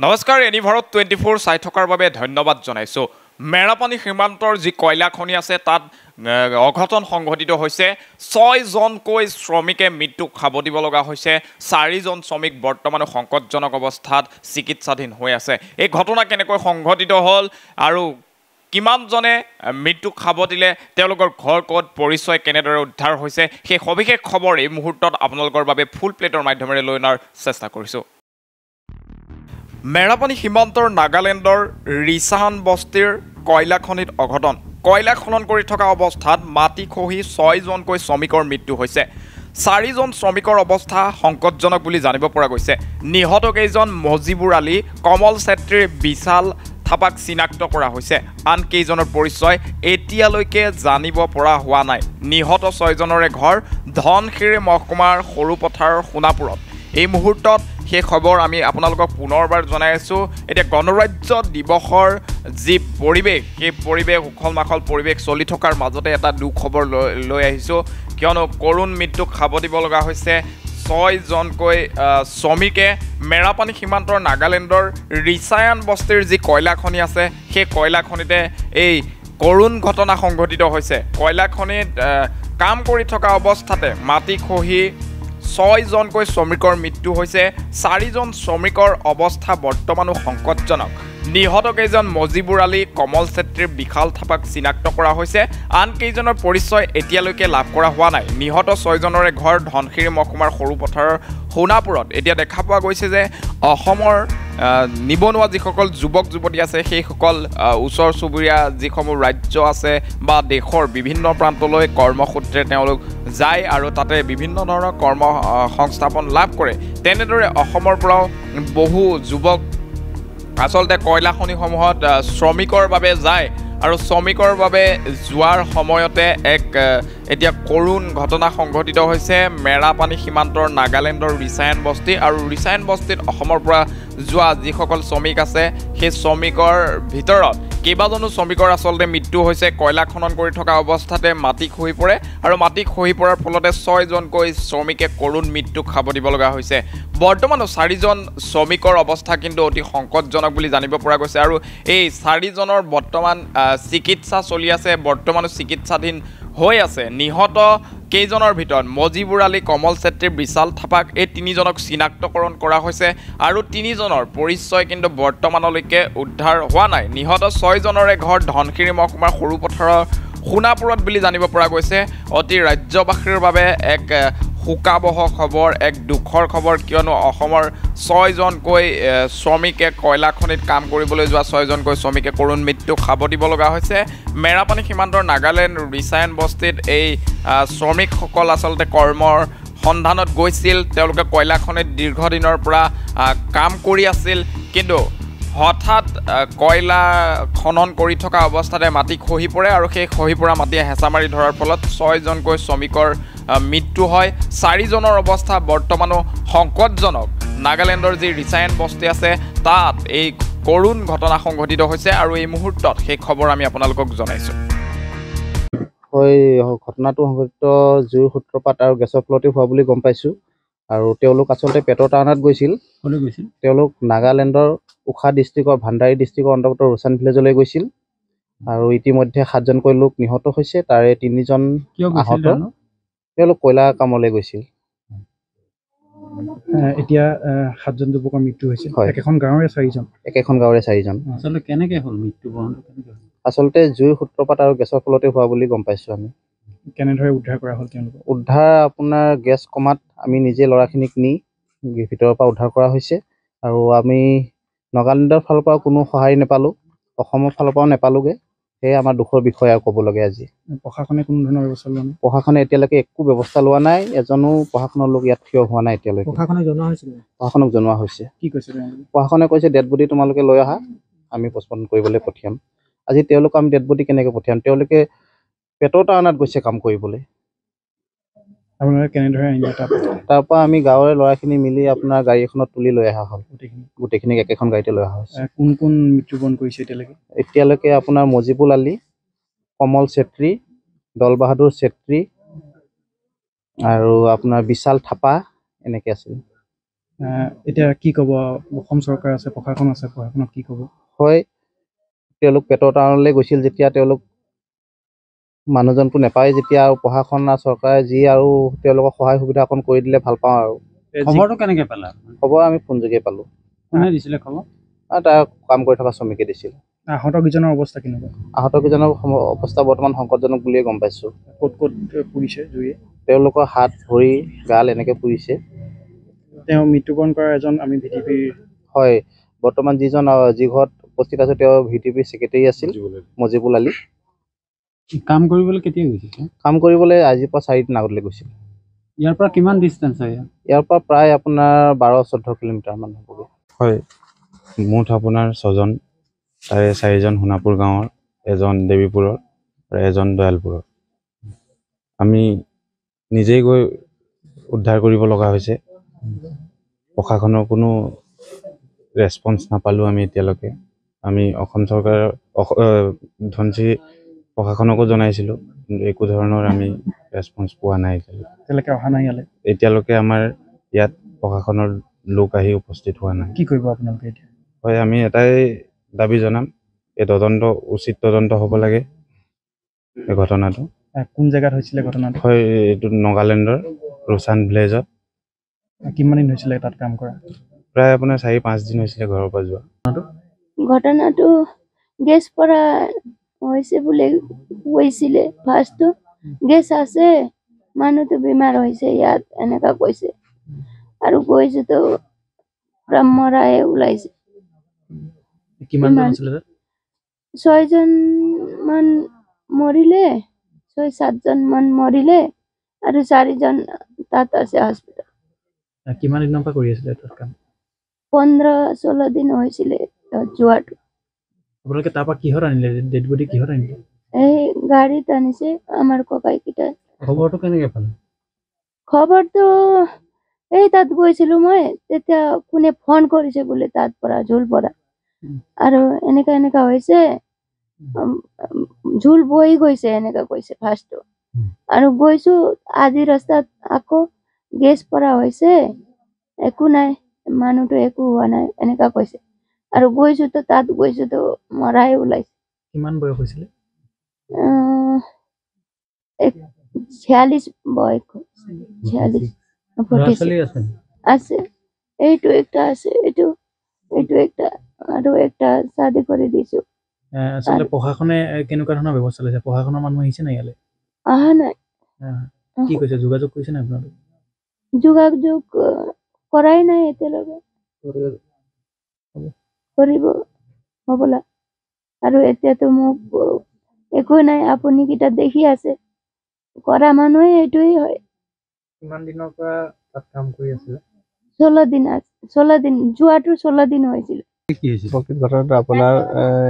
নমস্কাৰ এনি ভাৰত 24 চাই থকাৰ বাবে ধন্যবাদ জনাইছোঁ। মেৰাপানী সীমান্তৰ যি কয়লা খনি আছে তাত অঘটন সংঘটিত হৈছে। 6জনকৈ শ্ৰমিকে মৃত্যুক খাব দিব লগা হৈছে। 4জন শ্ৰমিক বৰ্তমানো সংকটজনক অৱস্থাত চিকিৎসাধীন হৈ আছে। এই ঘটনা কেনেকৈ সংঘটিত হ'ল আৰু কিমানজনে মৃত্যুক খাব দিলে, তেওঁলোকৰ ঘৰ ক'ত, পৰিচয় কেনেদৰে উদ্ধাৰ হৈছে, সেই সবিশেষ খবৰ এই মুহূৰ্তত আপোনালোকৰ বাবে ফুল প্লেটৰ মাধ্যমেৰে লৈ অনাৰ চেষ্টা কৰিছোঁ। মেৰাপানী সীমান্তৰ নাগালেণ্ডৰ ৰিচাহান বস্তিৰ কয়লা খনিত অঘটন। কয়লা খনন কৰি থকা অৱস্থাত মাটি খহি 6জনকৈ শ্ৰমিকৰ মৃত্যু হৈছে। 4জন শ্ৰমিকৰ অৱস্থা সংকটজনক বুলি জানিব পৰা গৈছে। নিহত কেইজন মজিবুৰ আলী, কমল চেত্ৰীৰ বিশাল থাপাক চিনাক্ত কৰা হৈছে। আন কেইজনৰ পৰিচয় এতিয়ালৈকে জানিব পৰা হোৱা নাই। নিহত 6জনৰে ঘৰ ধনশিৰি মহকুমাৰ সৰুপথাৰৰ সোণাপুৰত। এই মুহূৰ্তত সেই খবৰ আমি আপোনালোকক পুনৰবাৰ জনাই আছোঁ। এতিয়া গণৰাজ্য দিৱসৰ যি পৰিৱেশ, সেই পৰিৱেশ উখল মাখল পৰিৱেশ চলি থকাৰ মাজতে এটা দুখবৰ লৈ আহিছোঁ, কিয়নো কৰুণ মৃত্যুক খাব দিব লগা হৈছে 6জনকৈ শ্ৰমিকে। মেৰাপানী সীমান্তৰ নাগালেণ্ডৰ ৰিচায়ান বস্তিৰ যি কয়লা খনি আছে, সেই কয়লা খনিতে এই কৰুণ ঘটনা সংঘটিত হৈছে। কয়লা খনিত কাম কৰি থকা অৱস্থাতে মাটি খহি 6জনকৈ শ্ৰমিকৰ মৃত্যু হৈছে। 4জন শ্ৰমিকৰ অৱস্থা বৰ্তমানো সংকটজনক। নিহত কেইজন মজিবুৰ আলী, কমল চেত্ৰীৰ বিশাল থাপাক চিনাক্ত কৰা হৈছে। আন কেইজনৰ পৰিচয় এতিয়ালৈকে লাভ কৰা হোৱা নাই। নিহত 6জনৰে ঘৰ ধনশিৰি মহকুমাৰ সৰুপথাৰৰ সোণাপুৰত। এতিয়া দেখা পোৱা গৈছে যে অসমৰ নিবনুৱা যিসকল যুৱক যুৱতী আছে, সেইসকল ওচৰ চুবুৰীয়া যিসমূহ ৰাজ্য আছে বা দেশৰ বিভিন্ন প্ৰান্তলৈ কৰ্মসূত্ৰে তেওঁলোক যায় আৰু তাতে বিভিন্ন ধৰণৰ কৰ্ম সংস্থাপন লাভ কৰে। তেনেদৰে অসমৰ পৰাও বহু যুৱক আচলতে কয়লা খনিসমূহত শ্ৰমিকৰ বাবে যায় আৰু শ্ৰমিকৰ বাবে যোৱাৰ সময়তে এক এতিয়া কৰুণ ঘটনা সংঘটিত হৈছে মেৰাপানী সীমান্তৰ নাগালেণ্ডৰ ৰিচায়ান বস্তি। আৰু ৰিচায়ান বস্তিত অসমৰ পৰা যোৱা যিসকল শ্ৰমিক আছে, সেই শ্ৰমিকৰ ভিতৰত কেইবাজনো শ্ৰমিকৰ আচলতে মৃত্যু হৈছে। কয়লা খনন কৰি থকা অৱস্থাতে মাটি খহি পৰে আৰু মাটি খহি পৰাৰ ফলতে 6জনকৈ শ্ৰমিকে কৰুণ মৃত্যুক খাব দিব লগা হৈছে। বৰ্তমানো 4জন শ্ৰমিকৰ অৱস্থা কিন্তু অতি সংকটজনক বুলি জানিব পৰা গৈছে আৰু এই 4জনৰ বৰ্তমান চিকিৎসা চলি আছে, বৰ্তমানো চিকিৎসাধীন হৈ আছে। নিহত কেইজনৰ ভিতৰত মজিবুৰ আলী, কমল চেত্ৰীৰ বিশাল থাপাক, এই 3জনক চিনাক্তকৰণ কৰা হৈছে আৰু 3জনৰ পৰিচয় কিন্তু বৰ্তমানলৈকে উদ্ধাৰ হোৱা নাই। নিহত 6জনৰে ঘৰ ধনশিৰি মহকুমাৰ সৰুপথাৰৰ সোণাপুৰত বুলি জানিব পৰা গৈছে। অতি ৰাজ্যবাসীৰ বাবে এক শোকাবহ খবৰ, এক দুখৰ খবৰ, কিয়নো অসমৰ 6জনকৈ শ্ৰমিকে কয়লা খনিত কাম কৰিবলৈ যোৱা 6জনকৈ শ্ৰমিকে কৰুণ মৃত্যু খাব দিব লগা হৈছে। মেৰাপানী সীমান্তৰ নাগালেণ্ড ৰিচায়ান বস্তিত এই শ্ৰমিকসকল আচলতে কৰ্মৰ সন্ধানত গৈছিল। তেওঁলোকে কয়লা খনিত দীৰ্ঘদিনৰ পৰা কাম কৰি আছিল, কিন্তু হঠাৎ কয়লা খনন কৰি থকা অৱস্থাতে মাটি খহি পৰে আৰু সেই খহি পৰা মাটিয়ে হেঁচা মাৰি ধৰাৰ ফলত 6জনকৈ শ্ৰমিকৰ মৃত্যু হয়। 4জনৰ অৱস্থা বৰ্তমানো সংকটজনক। নাগালেণ্ডৰ যি ৰিচায়ান বস্তি আছে তাত এই কৰুণ ঘটনা সংঘটিত হৈছে আৰু এই মুহূৰ্তত সেই খবৰ আমি আপোনালোকক জনাইছোঁ। হয়, ঘটনাটো সংঘটিত জুইৰ সূত্ৰপাত আৰু গেছৰ ফলতে হোৱা বুলি গম পাইছোঁ। আৰু তেওঁলোক আচলতে পেটৰ টাউনত গৈছিল। তেওঁলোক নাগালেণ্ডৰ উষা ডিষ্ট্ৰিক্টৰ ভাণ্ডাৰী ডিষ্ট্ৰিক্টৰ অন্তৰ্গত ৰুচান ভিলেজলৈ গৈছিল আৰু ইতিমধ্যে 7জনকৈ লোক নিহত হৈছে, তাৰে 3জন আহত। তেওঁলোক কয়লা কামলৈ গৈছিল। এতিয়া 7জন যুৱকৰ মৃত্যু হৈছে। একেখন গাঁৱৰে 4জন। একেখন গাঁৱৰে 4জন। আচলতে কেনেকৈ হ'ল মৃত্যুবৰণ? আচলতে জুইৰ সূত্ৰপাত আৰু গেছৰ ফলতে হোৱা বুলি গম পাইছোঁ আমি। কেনেদৰে উদ্ধাৰ কৰা হ'ল তেওঁলোকক? উদ্ধাৰ আপোনাৰ গেছ কমাত আমি নিজে ল'ৰাখিনিক নি ভিতৰৰ পৰা উদ্ধাৰ কৰা হৈছে আৰু আমি নাগালেণ্ডৰ ফালৰ পৰা কোনো সঁহাৰি নাপালোঁ, অসমৰ ফালৰ পৰাও নাপালোঁগৈ। সেয়ে আমাৰ দুখৰ বিষয় আৰু ক'বলগীয়া আজি। প্ৰশাসনে কোনো ধৰণৰ ব্যৱস্থা লোৱা নাই? প্ৰশাসনে এতিয়ালৈকে একো ব্যৱস্থা লোৱা নাই। এজনো প্ৰশাসনৰ লোক ইয়াত থিয় হোৱা নাই এতিয়ালৈকে। প্ৰশাসনক জনোৱা হৈছিল? প্ৰশাসনক জনোৱা হৈছে। কি কৈছে? প্ৰশাসনে কৈছে ডেড বডি তোমালোকে লৈ আহা, আমি পষ্টমৰ্টেম কৰিবলৈ পঠিয়াম। আজি তেওঁলোকক আমি ডেড বডি কেনেকৈ পঠিয়াম? তেওঁলোকে পেটৰ টাউনত গৈছে কাম কৰিবলৈ। আপোনালোকে কেনেদৰে আনিলে? তাৰপৰা আমি গাঁৱৰে ল'ৰাখিনি মিলি আপোনাৰ গাড়ী এখনত তুলি লৈ অহা হ'ল। গোটেইখিনিক একেখন গাড়ীতে লৈ অহা হৈছে। কোন কোন মৃত্যুবৰণ কৰিছে এতিয়ালৈকে? এতিয়ালৈকে আপোনাৰ মজিবুল আলী, কমল চেত্ৰী, দল বাহাদুৰ চেত্ৰী আৰু আপোনাৰ বিশাল থাপা এনেকৈ আছিল। এতিয়া কি ক'ব অসম চৰকাৰ আছে প্ৰশাসন আছে প্ৰশাসনক কি ক'ব হয় তেওঁলোক পেটৰ টাউনলৈ গৈছিল যেতিয়া তেওঁলোক মানুহজনটো নাপায় যেতিয়া আৰু প্ৰশাসন আৰু চৰকাৰে যি আৰু তেওঁলোকক সহায় সুবিধা অকণ কৰি দিলে ভাল পাওঁ আৰু খবৰটো কেনেকৈ পালা খবৰ আমি ফোনযোগে পালোঁ কোনে দিছিলে খবৰ আৰু তাৰ কাম কৰি থকা শ্ৰমিকে দিছিল আহতকেইজনৰ অৱস্থা কেনেকুৱা আহতকেইজনৰ অৱস্থা বৰ্তমান সংকটজনক বুলিয়ে গম পাইছোঁ ক'ত ক'ত পুৰিছে জুয়ে তেওঁলোকৰ হাত ভৰি গাল এনেকৈ পুৰিছে তেওঁ মৃত্যুবৰণ কৰা এজন আমি VTPৰ হয় বৰ্তমান যি ঘৰত উপস্থিত আছে তেওঁ VTPৰ ছেক্ৰেটাৰী আছিল মজিবুল আলী কাম কৰিবলৈ কেতিয়া গৈছিল কাম কৰিবলৈ আজিৰ পৰা 4 দিন আগলৈ গৈছিল ইয়াৰ পৰা কিমান ডিষ্টেঞ্চ হয় ইয়াৰ পৰা প্ৰায় আপোনাৰ 12-14 কিলোমিটাৰ মান হ'বগৈ হয় মুঠ আপোনাৰ 6জন তাৰে 4জন সোণাপুৰ গাঁৱৰ এজন দেৱীপুৰৰ আৰু এজন দয়ালপুৰৰ আমি নিজেই গৈ উদ্ধাৰ কৰিব লগা হৈছে প্ৰশাসনৰ কোনো ৰেছপন্স নাপালোঁ আমি এতিয়ালৈকে আমি অসম চৰকাৰৰ ধনশিৰি প্ৰশাসনকো জনাইছিলোঁ কিন্তু একো ধৰণৰ আমি ৰেছপন্স পোৱা নাই এতিয়ালৈকে অহা নাই ইয়ালৈ এতিয়ালৈকে আমাৰ ইয়াত প্ৰশাসনৰ লোক আহি উপস্থিত হোৱা নাই কি কৰিব আপোনালোকে এতিয়া হয় আমি এটাই দাবী জনাম এই উচিত তদন্ত হ'ব লাগে এই ঘটনাটো কোন জেগাত হৈছিলে ঘটনাটো হয় এইটো নাগালেণ্ডৰ ৰুচান ভিলেজত কিমান দিন হৈছিলে তাত কাম কৰা প্ৰায় আপোনাৰ 4-5 দিন হৈছিলে ঘৰৰ পৰা যোৱা ঘটনাটো গেছ পৰা হৈছে বুলি কৈছিলে ফাৰ্ষ্টটো গেছ আছে মানুহটো বেমাৰ হৈছে ইয়াত এনেকা কৈছে আৰু গৈছে তো মৰাই ওলাইছে কিমান জন আছিলে 6 জন মান মৰিলে 6-7 জন মান মৰিলে আৰু 4 জন তাত আছে হস্পিটেল কিমান দিনৰ পৰা কৰি আছিলে তাত কাম 15-16 দিন হৈছিলে যোৱাটো আপোনালোকে তাৰ পৰা কিহত আনিলে ডেড বডি কিহত আনিলে এই গাড়ীত আনিছে আমাৰ ককাইকেইটা খবৰটো কেনেকৈ পালে খবৰটো এই তাত গৈছিলো মই তেতিয়া কোনে ফোন কৰিছে বোলে তাত পৰা ঝুল পৰা আৰু এনেকা হৈছে ঝুল বহি গৈছে এনেকা কৈছে ফাৰ্ষ্টটো আৰু গৈছো আজি ৰাস্তাত আকৌ গেছ পৰা হৈছে একো নাই মানুহটো একো হোৱা নাই এনেকা কৈছে আৰু গৈছো তো তাত গৈছো তো মৰাই ওলাইছে কিমান বয়স হৈছিলে 46 বয়স 46 আছে এইটো একটা আছে এইটো একটা আৰু একটা শাদি কৰি দিছো আচলতে প্ৰশাসনে কেনেকুৱা ধৰণৰ ব্যৱস্থা লৈছে প্ৰশাসনৰ মানুহ আহিছে না ইয়ালৈ অহা নাই কি কৈছে যোগাযোগ কৰিছে না আপোনালোকে যোগাযোগ কৰাই নাই এতিয়ালৈকে কৰিব হ'বলা আৰু এতিয়াতো মোক একো নাই আপুনি কিটা দেখি আছে কৰা মানুহে এইটোৱেই হয় কিমান দিনৰ পৰা তাত কাম কৰি আছিলে 16 দিন যোৱাটো 16 দিন হৈছিল কি হৈছিল প্ৰকৃত ঘটনাটো আপোনাৰ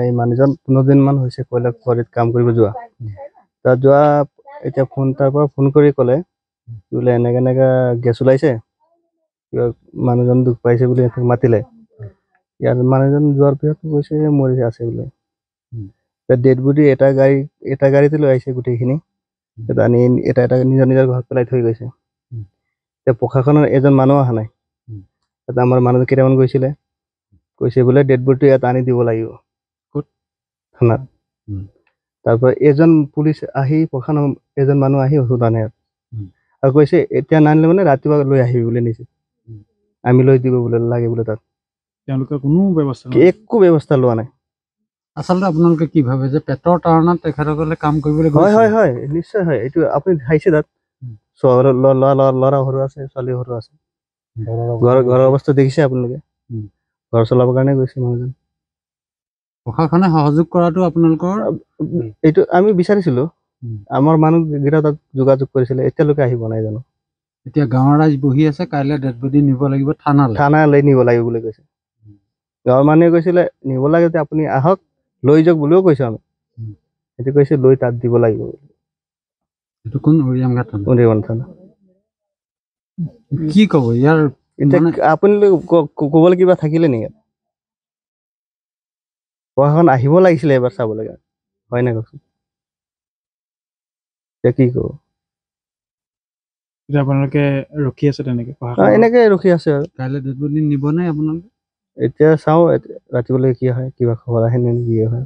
এই মানুহজন 15 দিন মান হৈছে কয়লা কোৱাৰীত কাম কৰিব যোৱা তাত যোৱা এতিয়া তাৰ পৰা ফোন কৰি ক'লে বোলে এনেকৈ গেছ ওলাইছে কিবা মানুহজন দুখ পাইছে বুলি মাতিলে ইয়াত মানুহজন যোৱাৰ পিছত কৈছে মৰি আছে বোলে ডেড বডি এটা গাড়ীতে লৈ আহিছে গোটেইখিনি আনি এটা নিজৰ ঘৰত পেলাই থৈ গৈছে এতিয়া প্ৰশাসনৰ এজন মানুহ অহা নাই তাত আমাৰ মানুহ কেইটামান গৈছিলে কৈছে বোলে ডেড বডিটো ইয়াত আনি দিব লাগিব ক'ত থানাত তাৰপৰা এজন পুলিচ আহি প্ৰশাসনৰ এজন মানুহ আহি ওচৰত আনে আৰু কৈছে এতিয়া নানিলে মানে ৰাতিপুৱা লৈ আহিবি বুলি নিছে আমি লৈ দিব বোলে লাগে বোলে তাত তেওঁলোকে কোনো ব্যৱস্থা একো ব্যৱস্থা লোৱা নাই আচলতে আপোনালোকে কি ভাবে যে পেটৰ তাৰণাত তেখেতসকলে কাম কৰিবলৈ হয় নিশ্চয় হয় এইটো আপুনি চাইছে তাত ল'ৰা সৰু আছে ছোৱালী সৰু আছে ঘৰৰ অৱস্থা দেখিছে আপোনালোকে ঘৰ চলাবৰ কাৰণে গৈছে মানুহজন প্ৰশাসনে সহযোগ কৰাটো আপোনালোকৰ এইটো আমি বিচাৰিছিলো আমাৰ মানুহকেইটা তাত যোগাযোগ কৰিছিলে এতিয়ালৈকে আহিব নাই জানো এতিয়া গাঁৱৰ ৰাইজ বহি আছে কাইলৈ ডেড বডি নিব লাগিব থানালৈ নিব লাগিব বুলি কৈছে গাঁৱৰ মানুহে কৈছিলে নিব লাগে যে আপুনি আহক লৈ যাওক বুলিও কৈছো আমি সেইটো কৈছে লৈ তাত দিব লাগিব এইটো কোন উৰিয়ামঘাট থানা কি ক'ব ইয়াৰ এতিয়া আপুনি ক'বলৈ কিবা থাকিলে নেকি প্ৰশাসন আহিব লাগিছিলে এবাৰ চাবলৈ হয় নাই কওকচোন এতিয়া কি ক'ব এতিয়া আপোনালোকে ৰখি আছে তেনেকে এনেকে ৰখি আছে আৰু কাইলৈ ডেড বডি নিবনে আপোনালোকে? এতিয়া চাওঁ ৰাতিপুৱালৈ কি হয়, কিবা খবৰ আহে নে কি হয়।